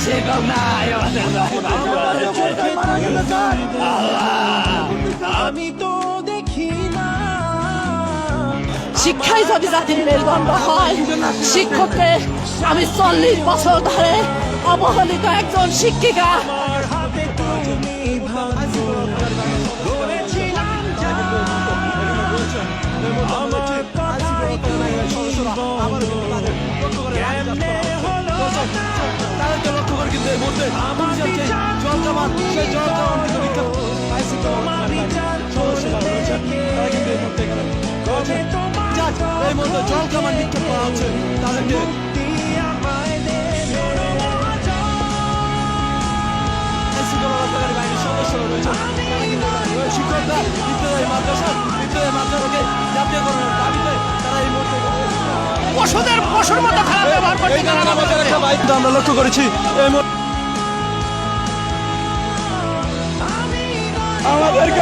শিক্ষক নাই আমি তো দেখি না শিক্ষাই যদি জাতির মেরুদণ্ড হয়, শিক্ষককে আমি 40 বছর ধরে অবহেলিত একজন শিক্ষিকা। আমার হাতে তুমি ধরেছিলাম আমার কথায় কেমনে হলো তাদেরকে লক্ষ্য করে কিন্তু এই মুহূর্তে জল জমান সেই জল জমান কিন্তু বিখ্যাত তোমার বিচার তারা কিন্তু এই মুহূর্তে এখানে যাক, এই মুহূর্তে জল কামান নিক্ষেপ করা হচ্ছে তাদেরকে। আইনশৃঙ্খলা রক্ষাকারী বাহিনীর সদস্যরা রয়েছেন, তারা কিন্তু শিক্ষকরা বিদ্যালয় মাদ্রাসাকে জাতীয়করণের দাবিতে তারা এই মুহূর্তে পশুর মতো খারাপ ব্যবহার করতে আমরা লক্ষ্য করেছি। এই আমাদেরকে